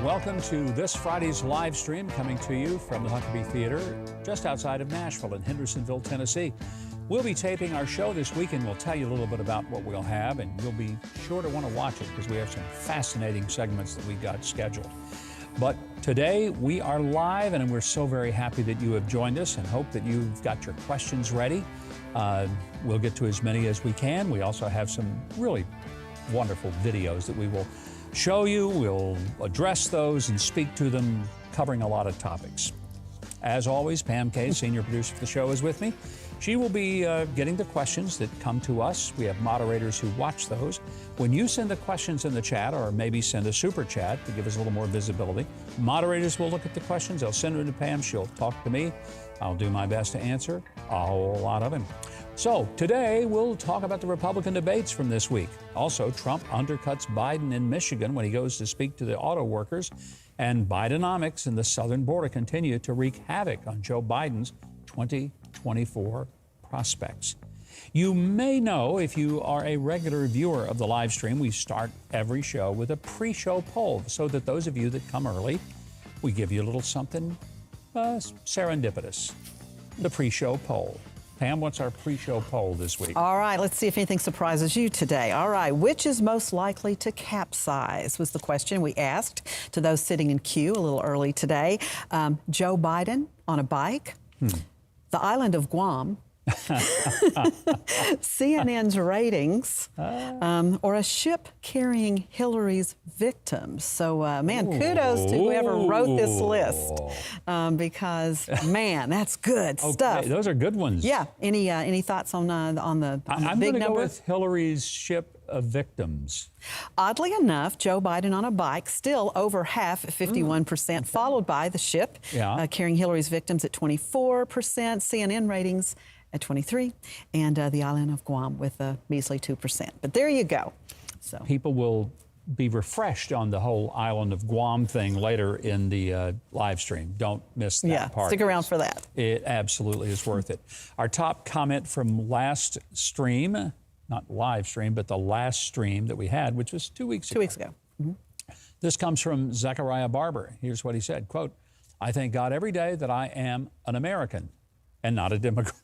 Welcome to this Friday's live stream coming to you from the Huckabee Theater just outside of Nashville in Hendersonville, Tennessee. We'll be taping our show this weekend. We'll tell you a little bit about what we'll have, and you'll be sure to want to watch it because we have some fascinating segments that we've got scheduled. But today we are live, and we're so very happy that you have joined us and hope that you've got your questions ready. We'll get to as many as we can. We also have some really wonderful videos that we will show you. We'll address those and speak to them, covering a lot of topics. As always, Pam Kay, senior producer for the show, is with me. She will be getting the questions that come to us. We have moderators who watch those. When you send the questions in the chat, or maybe send a super chat to give us a little more visibility, moderators will look at the questions. They'll send them to Pam. She'll talk to me. I'll do my best to answer a whole lot of them. So today we'll talk about the Republican debates from this week. Also, Trump undercuts Biden in Michigan when he goes to speak to the auto workers, and Bidenomics and the southern border continue to wreak havoc on Joe Biden's 2024 prospects. You may know, if you are a regular viewer of the live stream, we start every show with a pre-show poll so that those of you that come early, we give you a little something serendipitous, the pre-show poll. Pam, what's our pre-show poll this week? All right, let's see if anything surprises you today. All right, which is most likely to capsize was the question we asked to those sitting in queue a little early today. Joe Biden on a bike, the island of Guam, CNN's ratings, or a ship carrying Hillary's victims. So, kudos to whoever wrote this list, because, man, that's good stuff. Those are good ones. Yeah. Any thoughts on the I'm big going to number? go with Hillary's ship of victims. Oddly enough, Joe Biden on a bike, still over half, 51%, followed by the ship carrying Hillary's victims at 24%, CNN ratings at 23%, and the island of Guam with a measly 2%. But there you go. So people will be refreshed on the whole island of Guam thing later in the live stream. Don't miss that part. Stick around for that. It absolutely is worth it. Our top comment from last stream, not live stream, but the last stream that we had, which was 2 weeks ago. 2 weeks ago. This comes from Zechariah Barber. Here's what he said, quote, "I thank God every day that I am an American and not a Democrat."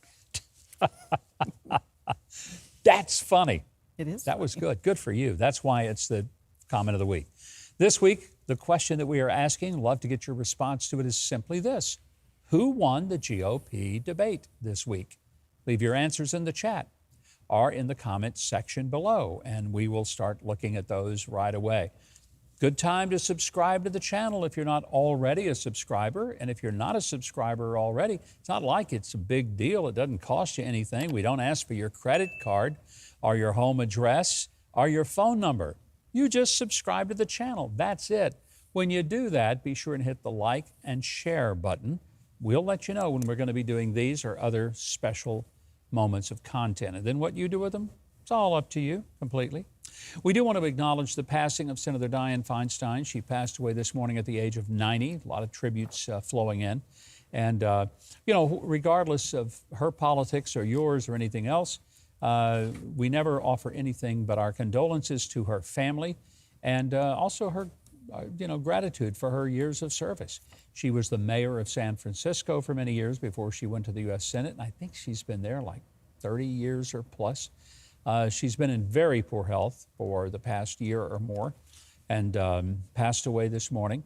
That's funny. It is. That was good. Good for you. That's why it's the comment of the week. This week, the question that we are asking, love to get your response to it, is simply this: who won the GOP debate this week? Leave your answers in the chat or in the comment section below, and we will start looking at those right away. Good time to subscribe to the channel if you're not already a subscriber. And if you're not a subscriber already, it's not like it's a big deal. It doesn't cost you anything. We don't ask for your credit card or your home address or your phone number. You just subscribe to the channel. That's it. When you do that, be sure and hit the like and share button. We'll let you know when we're going to be doing these or other special moments of content. And then what you do with them, it's all up to you completely. We do want to acknowledge the passing of Senator Dianne Feinstein. She passed away this morning at the age of 90. A lot of tributes flowing in. And, regardless of her politics or yours or anything else, we never offer anything but our condolences to her family and also her, gratitude for her years of service. She was the mayor of San Francisco for many years before she went to the U.S. Senate, and I think she's been there like 30 years or plus. She's been in very poor health for the past year or more and passed away this morning.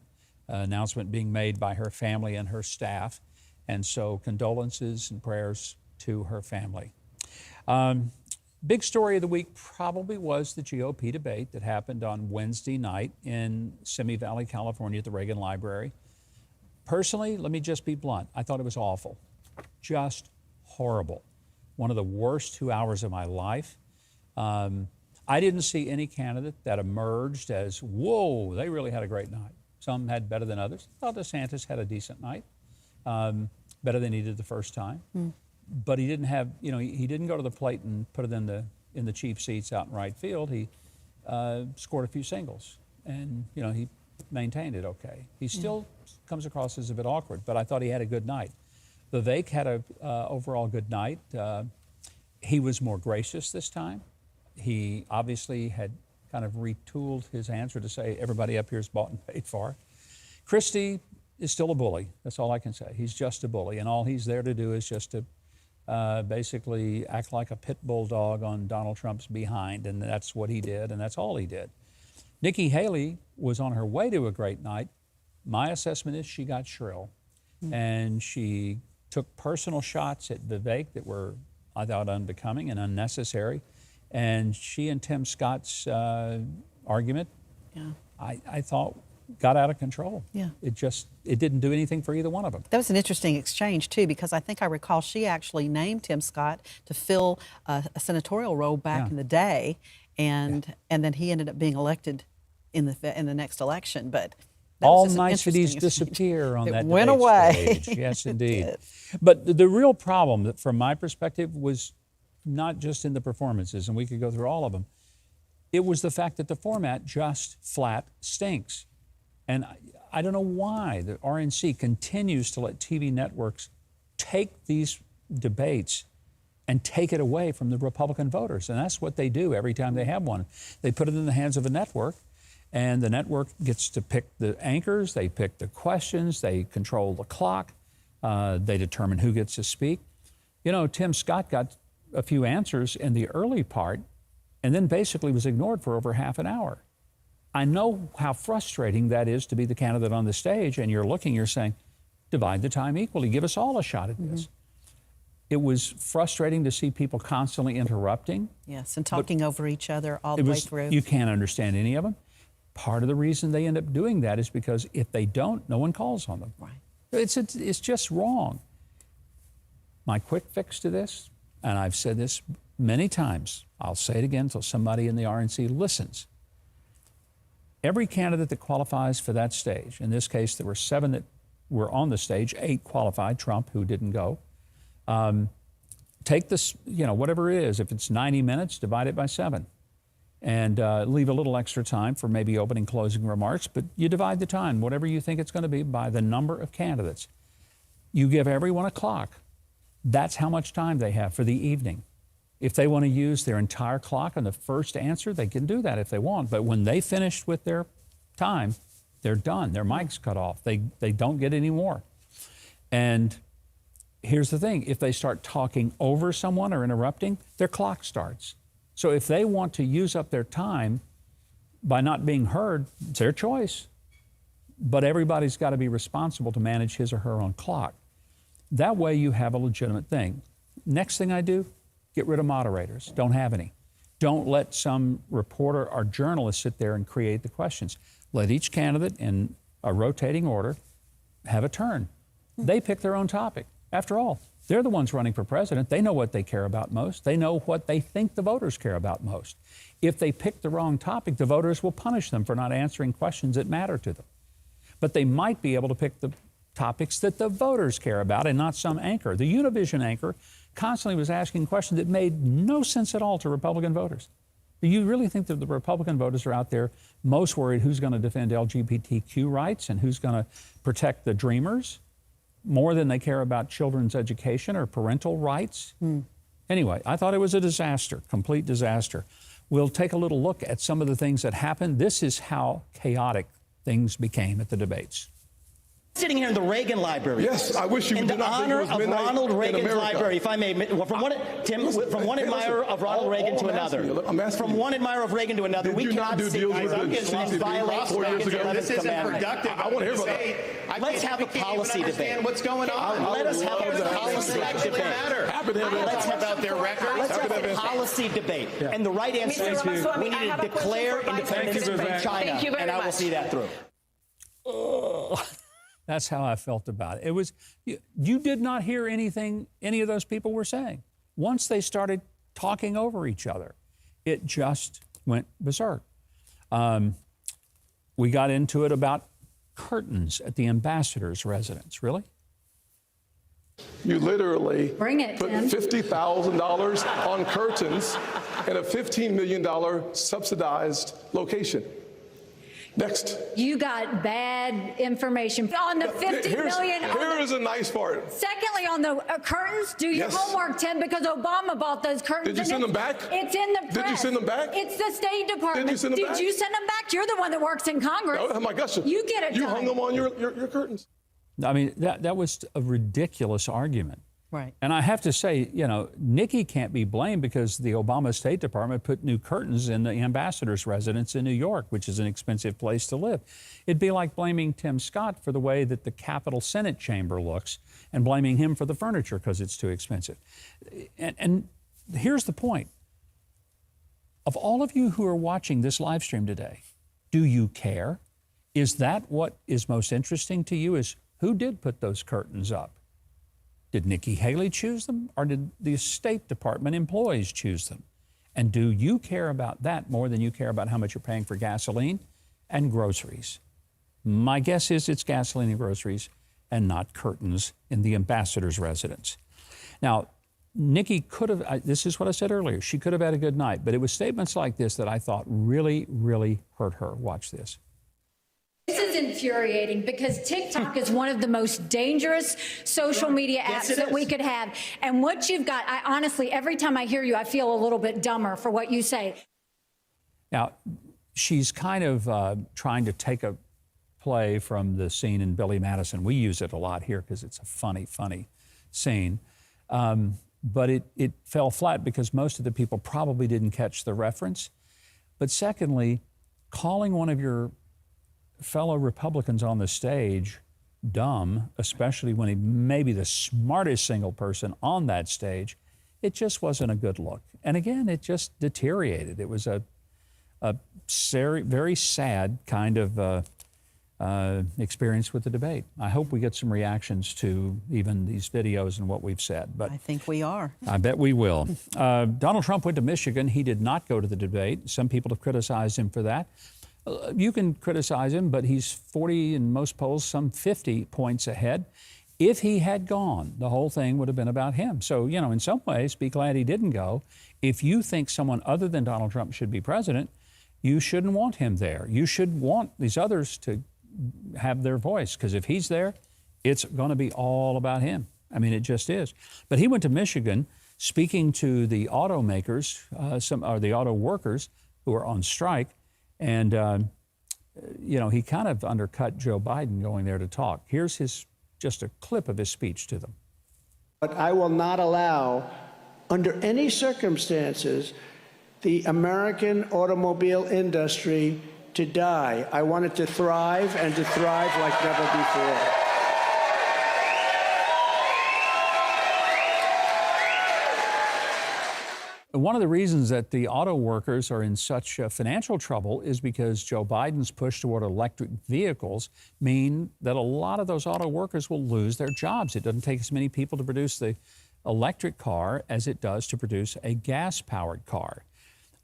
Announcement being made by her family and her staff. And so condolences and prayers to her family. Big story of the week probably was the GOP debate that happened on Wednesday night in Simi Valley, California at the Reagan Library. Personally, let me just be blunt. I thought it was awful. Just horrible. One of the worst 2 hours of my life. I didn't see any candidate that emerged as, whoa, they really had a great night. Some had better than others. I thought DeSantis had a decent night, better than he did the first time. But he didn't have, he didn't go to the plate and put it in the cheap seats out in right field. He scored a few singles, and, he maintained it okay. He still comes across as a bit awkward, but I thought he had a good night. Vivek had a overall good night. He was more gracious this time. He obviously had kind of retooled his answer to say everybody up here is bought and paid for. Christie is still a bully. That's all I can say. He's just a bully, and all he's there to do is just to basically act like a pit bull dog on Donald Trump's behind, and that's what he did, and that's all he did. Nikki Haley was on her way to a great night. My assessment is she got shrill, and she took personal shots at Vivek that were, I thought, unbecoming and unnecessary. And she and Tim Scott's argument, I thought, got out of control. Yeah. It didn't do anything for either one of them. That was an interesting exchange, too, because I think I recall she actually named Tim Scott to fill a senatorial role back in the day, and then he ended up being elected in the next election. But all niceties disappear on that went debate away. stage. Yes, indeed. But the real problem, from my perspective, was not just in the performances, and we could go through all of them. It was the fact that the format just flat stinks. And I don't know why the RNC continues to let TV networks take these debates and take it away from the Republican voters. And that's what they do every time they have one. They put it in the hands of a network, and the network gets to pick the anchors, they pick the questions, they control the clock, they determine who gets to speak. You know, Tim Scott got a few answers in the early part and then basically was ignored for over half an hour. I know how frustrating that is to be the candidate on the stage, and you're saying, divide the time equally, give us all a shot at this. It was frustrating to see people constantly interrupting. Yes, and talking over each other all the way through. You can't understand any of them. Part of the reason they end up doing that is because if they don't, no one calls on them. Right. It's just wrong. My quick fix to this, and I've said this many times, I'll say it again until somebody in the RNC listens. Every candidate that qualifies for that stage, in this case there were 7 that were on the stage, 8 qualified, Trump, who didn't go. Take this, whatever it is, if it's 90 minutes, divide it by 7. And leave a little extra time for maybe opening, closing remarks, but you divide the time, whatever you think it's going to be, by the number of candidates. You give everyone a clock. That's how much time they have for the evening. If they want to use their entire clock on the first answer, they can do that if they want. But when they finish with their time, they're done. Their mic's cut off. They don't get any more. And here's the thing. If they start talking over someone or interrupting, their clock starts. So if they want to use up their time by not being heard, it's their choice. But everybody's got to be responsible to manage his or her own clock. That way you have a legitimate thing. Next thing I do, get rid of moderators. Don't have any. Don't let some reporter or journalist sit there and create the questions. Let each candidate in a rotating order have a turn. They pick their own topic. After all, they're the ones running for president. They know what they care about most. They know what they think the voters care about most. If they pick the wrong topic, the voters will punish them for not answering questions that matter to them. But they might be able to pick the topics that the voters care about and not some anchor. The Univision anchor constantly was asking questions that made no sense at all to Republican voters. Do you really think that the Republican voters are out there most worried who's going to defend LGBTQ rights and who's going to protect the Dreamers more than they care about children's education or parental rights? Anyway, I thought it was a disaster, complete disaster. We'll take a little look at some of the things that happened. This is how chaotic things became at the debates. Sitting here in the Reagan Library. Yes, I wish you in did the not honor think it was of Ronald Reagan's America. library, if I may. From one admirer of Ronald Reagan to another. From one admirer of Reagan to another. We cannot do deals with the violate 4 years ago. This isn't productive. I want to hear about that. Let's have a policy debate. What's going on? Let us have a policy debate. Let's have about their record. Let's have a policy debate. And the right answer is we need to declare independence from China, and I will see that through. That's how I felt about it. It was, you did not hear anything any of those people were saying. Once they started talking over each other, it just went berserk. We got into it about curtains at the ambassador's residence. Really? You literally put $50,000 on curtains in a $15 million subsidized location. Next. You got bad information on the 50 million. Here is a nice part. Secondly, on the curtains, do your homework, Tim, because Obama bought those curtains. Did you send them back? It's in the press. Did you send them back? It's the State Department. Did you send them back? Did you send them back? You're the one that works in Congress. Oh my gosh. You get it You done. hung them on your curtains. I mean, that was a ridiculous argument. Right. And I have to say, you know, Nikki can't be blamed because the Obama State Department put new curtains in the ambassador's residence in New York, which is an expensive place to live. It'd be like blaming Tim Scott for the way that the Capitol Senate chamber looks and blaming him for the furniture because it's too expensive. And here's the point. Of all of you who are watching this live stream today, do you care? Is that what is most interesting to you, is who did put those curtains up? Did Nikki Haley choose them, or did the State Department employees choose them? And do you care about that more than you care about how much you're paying for gasoline and groceries? My guess is it's gasoline and groceries and not curtains in the ambassador's residence. Now, Nikki could have, this is what I said earlier, she could have had a good night, but it was statements like this that I thought really, really hurt her. Watch this. This is infuriating because TikTok is one of the most dangerous social media apps that we could have. And what you've got, I honestly, every time I hear you, I feel a little bit dumber for what you say. Now, she's kind of trying to take a play from the scene in Billy Madison. We use it a lot here because it's a funny, funny scene. But it fell flat because most of the people probably didn't catch the reference. But secondly, calling one of your fellow Republicans on the stage dumb, especially when he may be the smartest single person on that stage, it just wasn't a good look. And again, it just deteriorated. It was a very sad kind of experience with the debate. I hope we get some reactions to even these videos and what we've said. But I think we are. I bet we will. Donald Trump went to Michigan. He did not go to the debate. Some people have criticized him for that. You can criticize him, but he's 40 in most polls, some 50 points ahead. If he had gone, the whole thing would have been about him. So, you know, in some ways, be glad he didn't go. If you think someone other than Donald Trump should be president, you shouldn't want him there. You should want these others to have their voice, because if he's there, it's going to be all about him. I mean, it just is. But he went to Michigan speaking to the automakers, the auto workers who are on strike. And, you know, he kind of undercut Joe Biden going there to talk. Here's just a clip of his speech to them. But I will not allow, under any circumstances, the American automobile industry to die. I want it to thrive, and to thrive like never before. One of the reasons that the auto workers are in such financial trouble is because Joe Biden's push toward electric vehicles mean that a lot of those auto workers will lose their jobs. It doesn't take as many people to produce the electric car as it does to produce a gas-powered car.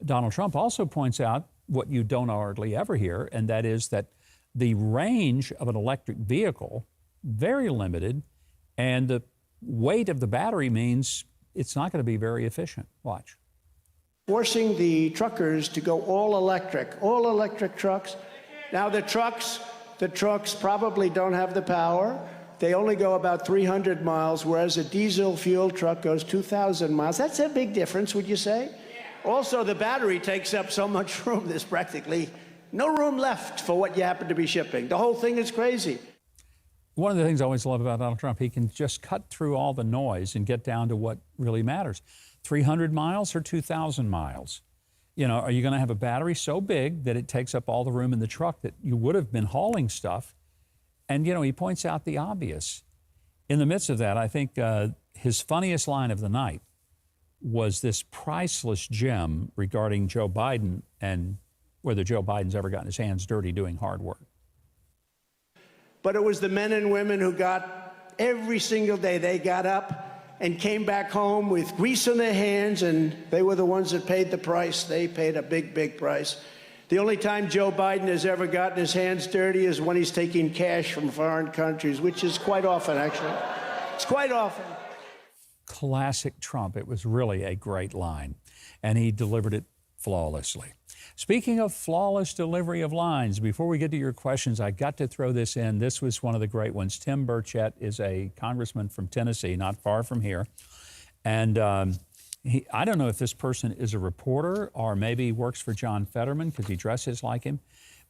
Donald Trump also points out what you don't hardly ever hear, and that is that the range of an electric vehicle, very limited, and the weight of the battery means it's not going to be very efficient. Watch. Forcing the truckers to go all electric trucks. Now the trucks probably don't have the power. They only go about 300 miles, whereas a diesel fuel truck goes 2,000 miles. That's a big difference, would you say? Also, the battery takes up so much room, there's practically no room left for what you happen to be shipping. The whole thing is crazy. One of the things I always love about Donald Trump, he can just cut through all the noise and get down to what really matters. 300 miles or 2,000 miles? You know, are you going to have a battery so big that it takes up all the room in the truck that you would have been hauling stuff? And, you know, he points out the obvious. In the midst of that, I think his funniest line of the night was this priceless gem regarding Joe Biden and whether Joe Biden's ever gotten his hands dirty doing hard work. But it was the men and women who got, every single day, they got up and came back home with grease on their hands, and they were the ones that paid the price. They paid a big, big price. The only time Joe Biden has ever gotten his hands dirty is when he's taking cash from foreign countries, which is quite often, actually. It's quite often. Classic Trump. It was really a great line, and he delivered it flawlessly. Speaking of flawless delivery of lines, before we get to your questions, I got to throw this in. This was one of the great ones. Tim Burchett is a congressman from Tennessee, not far from here. And I don't know if this person is a reporter or maybe works for John Fetterman because he dresses like him.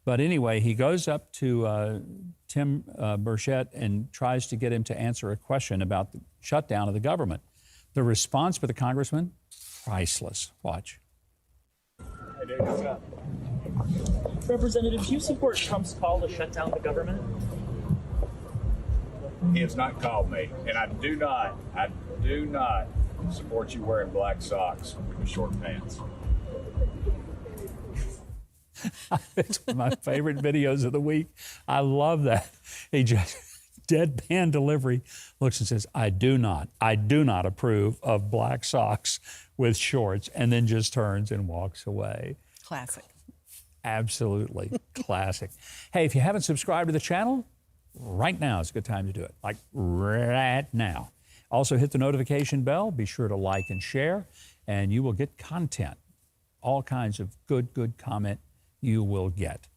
But anyway, he goes up to Tim Burchett and tries to get him to answer a question about the shutdown of the government. The response by the congressman, priceless. Watch. Representative, do you support Trump's call to shut down the government? He has not called me, and I do not support you wearing black socks with short pants. It's one of my favorite videos of the week. I love that. He just deadpan delivery looks and says, I do not approve of black socks with shorts, and then just turns and walks away. Classic. Absolutely classic. Hey, if you haven't subscribed to the channel, right now is a good time to do it. Like right now. Also hit the notification bell. Be sure to like and share, and you will get content. All kinds of good comment you will get.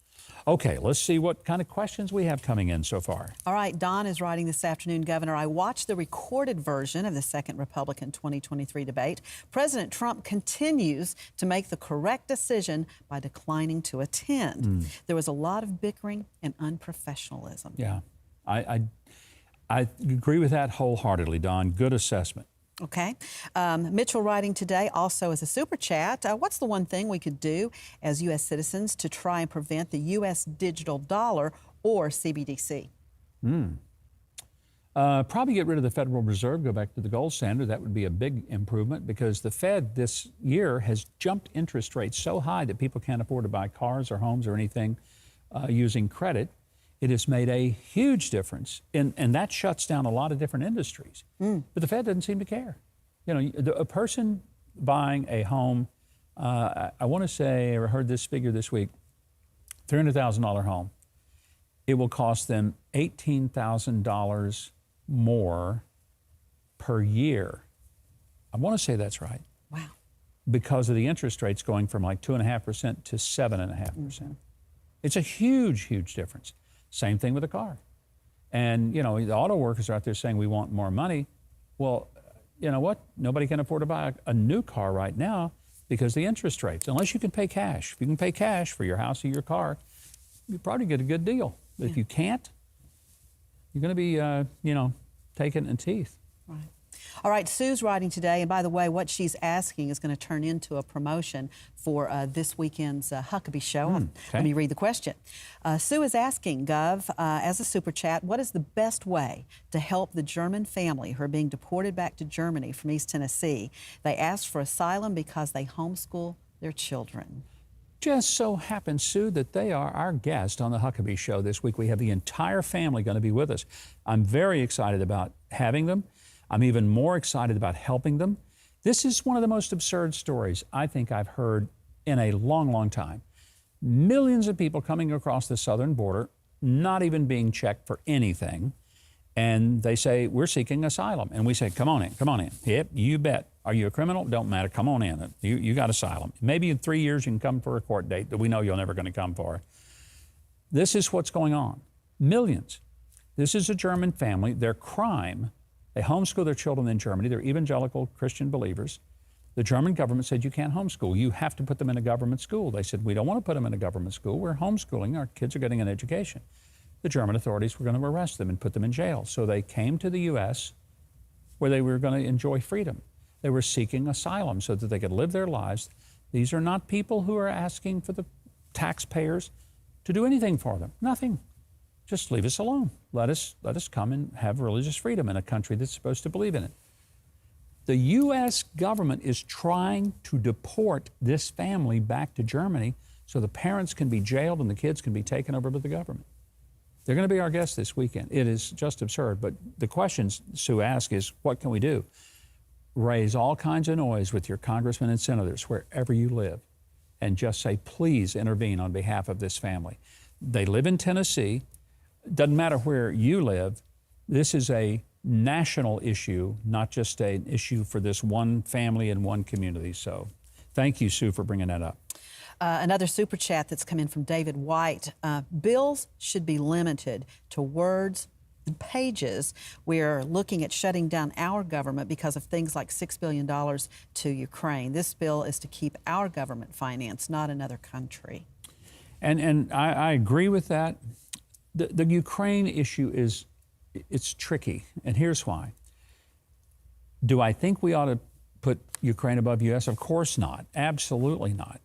Okay, let's see what kind of questions we have coming in so far. All right, Don is writing this afternoon, Governor, I watched the recorded version of the second Republican 2023 debate. President Trump continues to make the correct decision by declining to attend. There was a lot of bickering and unprofessionalism. Yeah, I agree with that wholeheartedly, Don. Good assessment. Okay. Mitchell writing today also as a super chat. What's the one thing we could do as U.S. citizens to try and prevent the U.S. digital dollar or CBDC? Probably get rid of the Federal Reserve, go back to the gold standard. That would be a big improvement because the Fed this year has jumped interest rates so high that people can't afford to buy cars or homes or anything using credit. It has made a huge difference, and that shuts down a lot of different industries. But the Fed doesn't seem to care. You know, a person buying a home, I want to say, I heard this figure this week, $300,000 home, it will cost them $18,000 more per year. I want to say that's right. Wow. Because of the interest rates going from like 2.5% to 7.5%. It's a huge, huge difference. Same thing with a car. And, you know, the auto workers are out there saying we want more money. Well, you know what? Nobody can afford to buy a new car right now because the interest rates, unless you can pay cash. If you can pay cash for your house or your car, you probably get a good deal. But if you can't, you're going to be, you know, taking in teeth. Right. All right, Sue's writing today, and by the way, what she's asking is going to turn into a promotion for this weekend's Huckabee Show. Okay. Let me read the question. Sue is asking, Gov, as a super chat, what is the best way to help the German family who are being deported back to Germany from East Tennessee? They asked for asylum because they homeschool their children. Just so happens, Sue, that they are our guest on the Huckabee Show this week. We have the entire family going to be with us. I'm very excited about having them. I'm even more excited about helping them. This is one of the most absurd stories I think I've heard in a long, long time. Millions of people coming across the southern border, not even being checked for anything. And they say, we're seeking asylum. And we say, come on in, come on in. Yep, you bet. Are you a criminal? Don't matter, come on in. You got asylum. Maybe in 3 years you can come for a court date that we know you're never going to come for. This is what's going on. Millions. This is a German family. Their crime, they homeschool their children in Germany. They're evangelical Christian believers. The German government said you can't homeschool. You have to put them in a government school. They said, we don't want to put them in a government school. We're homeschooling. Our kids are getting an education. The German authorities were going to arrest them and put them in jail. So they came to the U.S. where they were going to enjoy freedom. They were seeking asylum so that they could live their lives. These are not people who are asking for the taxpayers to do anything for them. Nothing. Just leave us alone. Let us come and have religious freedom in a country that's supposed to believe in it. The U.S. government is trying to deport this family back to Germany so the parents can be jailed and the kids can be taken over by the government. They're going to be our guests this weekend. It is just absurd. But the questions Sue asked is, what can we do? Raise all kinds of noise with your congressmen and senators wherever you live and just say, please intervene on behalf of this family. They live in Tennessee. Doesn't matter where you live. This is a national issue, not just an issue for this one family and one community. So thank you, Sue, for bringing that up. Another super chat that's come in from David White. Bills should be limited to words and pages. We're looking at shutting down our government because of things like $6 billion to Ukraine. This bill is to keep our government financed, not another country. And I agree with that. The Ukraine issue it's tricky, and here's why. Do I think we ought to put Ukraine above U.S.? Of course not. Absolutely not.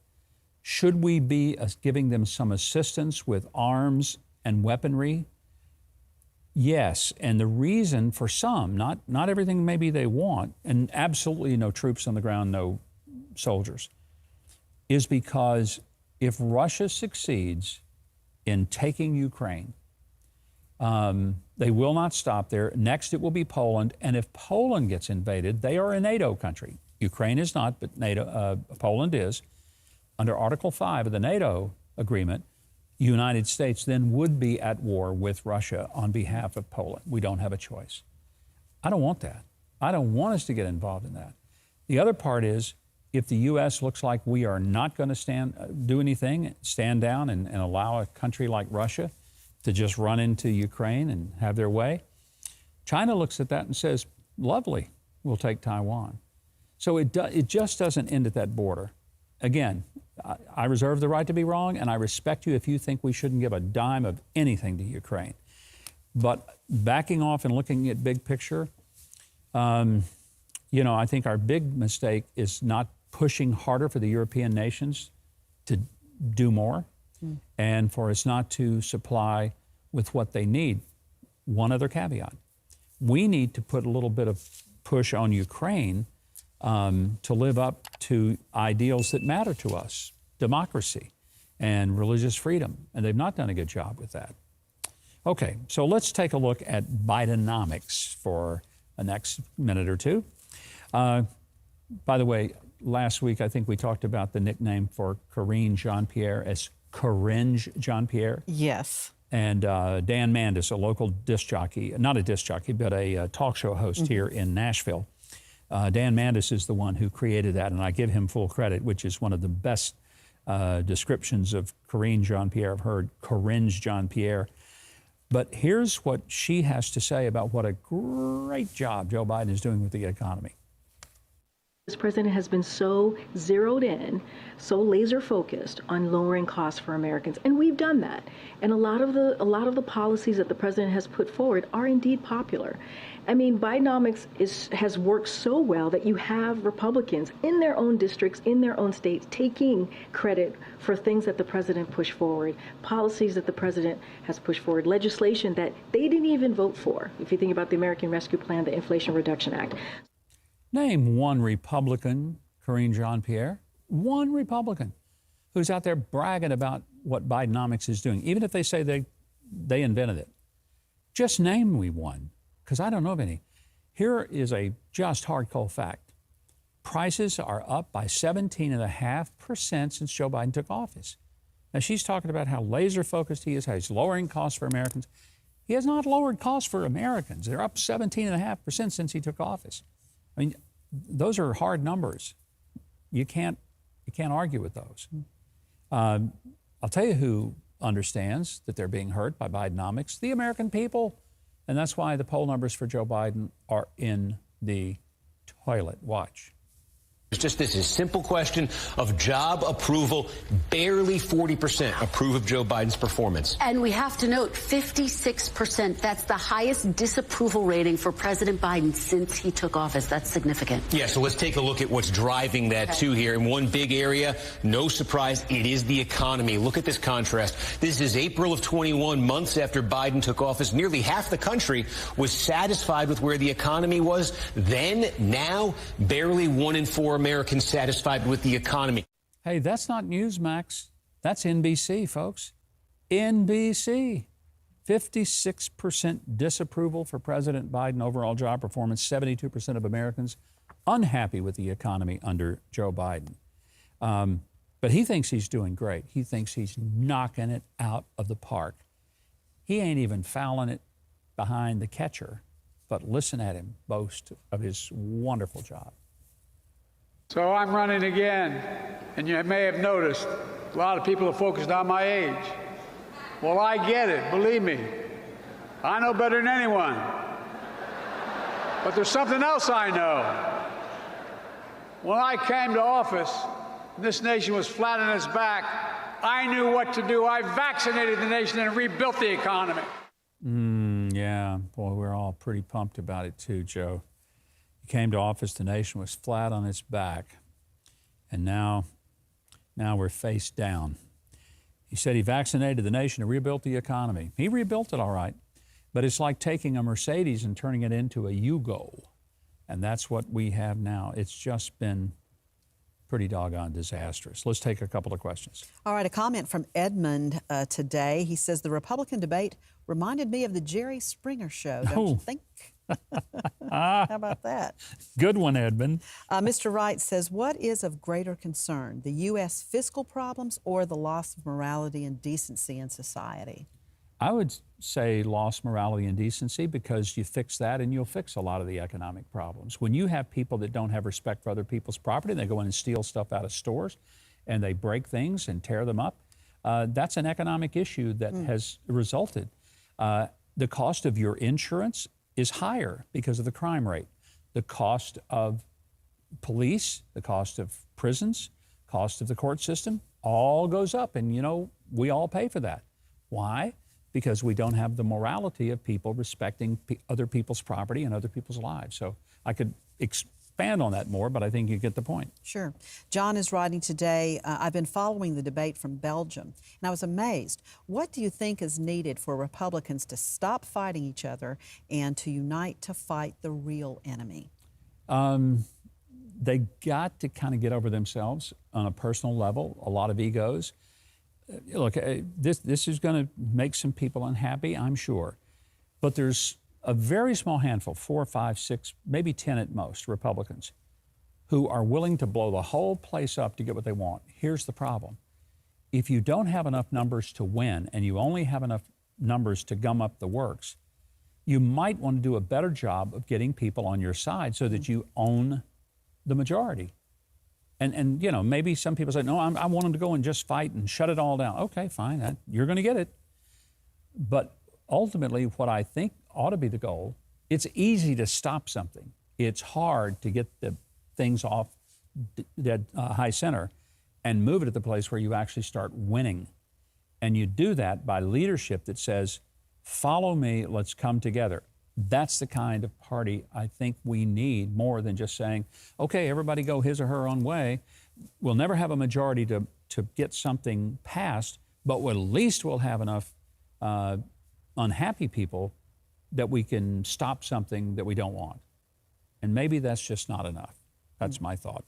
Should we be giving them some assistance with arms and weaponry? Yes. And the reason for some, not everything maybe they want, and absolutely no troops on the ground, no soldiers, is because if Russia succeeds in taking Ukraine, they will not stop there. Next, it will be Poland. And if Poland gets invaded, they are a NATO country. Ukraine is not, but Poland is. Under Article 5 of the NATO agreement, the United States then would be at war with Russia on behalf of Poland. We don't have a choice. I don't want that. I don't want us to get involved in that. The other part is, if the U.S. looks like we are not going to do anything, stand down and allow a country like Russia to just run into Ukraine and have their way, China looks at that and says, lovely, we'll take Taiwan. So it just doesn't end at that border. Again, I reserve the right to be wrong, and I respect you if you think we shouldn't give a dime of anything to Ukraine. But backing off and looking at big picture, I think our big mistake is not pushing harder for the European nations to do more and for us not to supply with what they need. One other caveat. We need to put a little bit of push on Ukraine to live up to ideals that matter to us, democracy and religious freedom. And they've not done a good job with that. Okay, so let's take a look at Bidenomics for the next minute or two. By the way, last week I think we talked about the nickname for Karine Jean-Pierre as Coringe Jean-Pierre. Yes. And Dan Mandis, a local disc jockey, not a disc jockey, but a talk show host here in Nashville. Dan Mandis is the one who created that, and I give him full credit, which is one of the best descriptions of Karine Jean-Pierre I've heard, Coringe Jean-Pierre. But here's what she has to say about what a great job Joe Biden is doing with the economy. This president has been so zeroed in, so laser focused on lowering costs for Americans, and we've done that. And a lot of the policies that the president has put forward are indeed popular. I mean, Bidenomics has worked so well that you have Republicans in their own districts, in their own states, taking credit for things that the president pushed forward, policies that the president has pushed forward, legislation that they didn't even vote for. If you think about the American Rescue Plan, the Inflation Reduction Act. Name one Republican, Karine Jean-Pierre, one Republican who's out there bragging about what Bidenomics is doing, even if they say they invented it. Just name me one, because I don't know of any. Here is a just hard, cold fact. Prices are up by 17.5% since Joe Biden took office. Now, she's talking about how laser-focused he is, how he's lowering costs for Americans. He has not lowered costs for Americans. They're up 17.5% since he took office. I mean, those are hard numbers. You can't argue with those. I'll tell you who understands that they're being hurt by Bidenomics: the American people. And that's why the poll numbers for Joe Biden are in the toilet. Watch. It's just this is simple question of job approval. Barely 40% approve of Joe Biden's performance. And we have to note 56%. That's the highest disapproval rating for President Biden since he took office. That's significant. Yeah, so let's take a look at what's driving that too here. In one big area, no surprise, it is the economy. Look at this contrast. This is April of 21, months after Biden took office. Nearly half the country was satisfied with where the economy was then. Now, barely 1 in 4 Americans satisfied with the economy. Hey, that's not Newsmax. That's NBC, folks. NBC. 56% disapproval for President Biden overall job performance. 72% of Americans unhappy with the economy under Joe Biden. But he thinks he's doing great. He thinks he's knocking it out of the park. He ain't even fouling it behind the catcher. But listen at him boast of his wonderful job. So I'm running again, and you may have noticed A lot of people are focused on my age. Well, I get it, believe me. I know better than anyone. But there's something else I know. When I came to office, this nation was flat on its back. I knew what to do. I vaccinated the nation and rebuilt the economy. Yeah, boy, we're all pretty pumped about it too, Joe. He came to office, the nation was flat on its back, and now we're face down. He said he vaccinated the nation and rebuilt the economy. He rebuilt it all right, but it's like taking a Mercedes and turning it into a Yugo, and that's what we have now. It's just been pretty doggone disastrous. Let's take a couple of questions. All right, a comment from Edmund today. He says, the Republican debate reminded me of the Jerry Springer show, don't you think? How about that? Good one, Edmund. Mr. Wright says, what is of greater concern, the U.S. fiscal problems or the loss of morality and decency in society? I would say lost morality and decency, because you fix that and you'll fix a lot of the economic problems. When you have people that don't have respect for other people's property, they go in and steal stuff out of stores and they break things and tear them up, that's an economic issue that has resulted. The cost of your insurance is higher because of the crime rate. The cost of police, the cost of prisons, cost of the court system, all goes up. And, you know, we all pay for that. Why? Because we don't have the morality of people respecting other people's property and other people's lives. So I could expand on that more, but I think you get the point. Sure. John is writing today, I've been following the debate from Belgium, and I was amazed. What do you think is needed for Republicans to stop fighting each other and to unite to fight the real enemy? They got to kind of get over themselves on a personal level, a lot of egos. Look, this is going to make some people unhappy, I'm sure. But there's a very small handful, 4, 5, 6, maybe 10 at most, Republicans, who are willing to blow the whole place up to get what they want. Here's the problem. If you don't have enough numbers to win and you only have enough numbers to gum up the works, you might want to do a better job of getting people on your side so that you own the majority. And you know, maybe some people say, no, I want them to go and just fight and shut it all down. Okay, fine, you're going to get it. But ultimately, what I think ought to be the goal, it's easy to stop something. It's hard to get the things off dead high center and move it to the place where you actually start winning. And you do that by leadership that says, follow me, let's come together. That's the kind of party I think we need, more than just saying, okay, everybody go his or her own way. We'll never have a majority to get something passed, but at least we'll have enough unhappy people that we can stop something that we don't want. And maybe that's just not enough. That's my thought.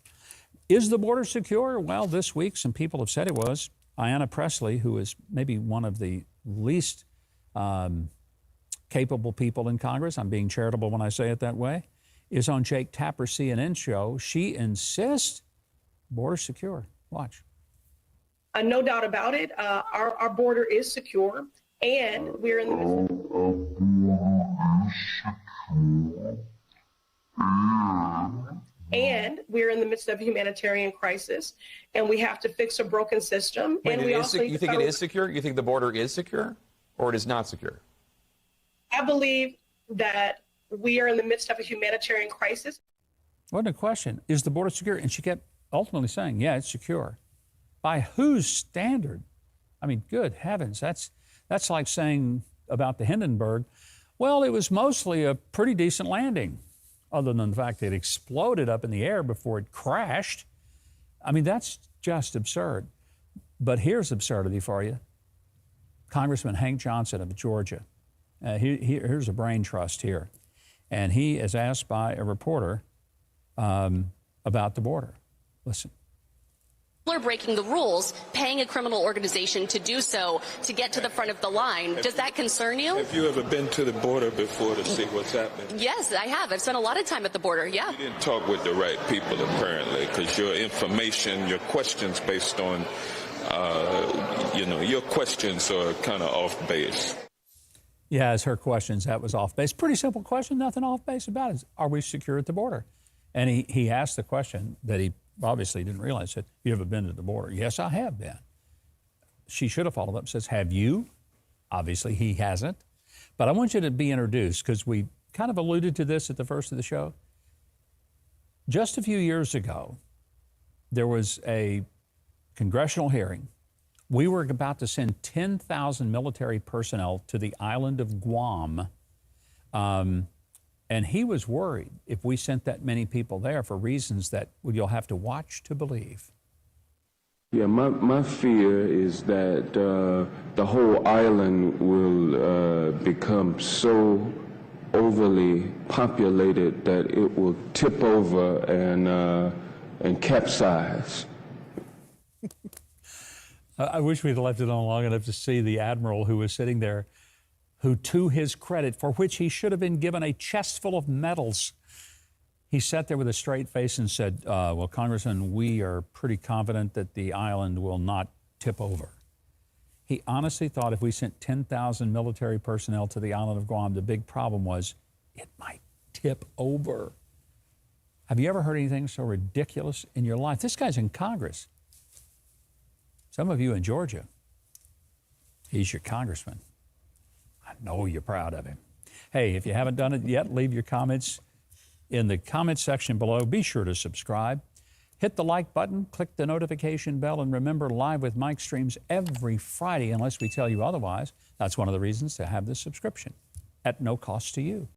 Is the border secure? Well, this week some people have said it was. Ayanna Pressley, who is maybe one of the least capable people in Congress, I'm being charitable when I say it that way, is on Jake Tapper's CNN show. She insists border secure. Watch. No doubt about it. Our border is secure, and we're in the midst of a humanitarian crisis, and we have to fix a broken system. Wait, and we also you think it is secure? You think the border is secure, or it is not secure? I believe that we are in the midst of a humanitarian crisis. Wasn't a question. Is the border secure? And she kept ultimately saying, yeah, it's secure. By whose standard? I mean, good heavens, that's like saying about the Hindenburg, well, it was mostly a pretty decent landing, other than the fact that it exploded up in the air before it crashed. I mean, that's just absurd. But here's absurdity for you. Congressman Hank Johnson of Georgia. Here's a brain trust here. And he is asked by a reporter about the border. Listen. People are breaking the rules, paying a criminal organization to do so to get to the front of the line. Does that concern you? Have you ever been to the border before to see what's happening? Yes, I have. I've spent a lot of time at the border, yeah. You didn't talk with the right people, apparently, because your information, your questions based on, your questions are kind of off base. Yeah, as her questions, that was off base. Pretty simple question, nothing off base about it. Are we secure at the border? And he asked the question that he obviously didn't realize. Said, you ever been to the border? Yes, I have been. she should have followed up, says, have you? Obviously, he hasn't. But I want you to be introduced because we kind of alluded to this at the first of the show. Just a few years ago, there was a congressional hearing. We were about to send 10,000 military personnel to the island of Guam. And he was worried if we sent that many people there for reasons that you'll have to watch to believe. Yeah, my fear is that the whole island will become so overly populated that it will tip over and capsize. I wish we'd left it on long enough to see the admiral who was sitting there, who, to his credit, for which he should have been given a chest full of medals, he sat there with a straight face and said, well, Congressman, we are pretty confident that the island will not tip over. He honestly thought if we sent 10,000 military personnel to the island of Guam, the big problem was it might tip over. Have you ever heard anything so ridiculous in your life? This guy's in Congress. Some of you in Georgia, he's your congressman. I know you're proud of him. Hey, if you haven't done it yet, leave your comments in the comment section below. Be sure to subscribe. Hit the like button, click the notification bell, and remember, Live with Mike streams every Friday unless we tell you otherwise. That's one of the reasons to have this subscription at no cost to you.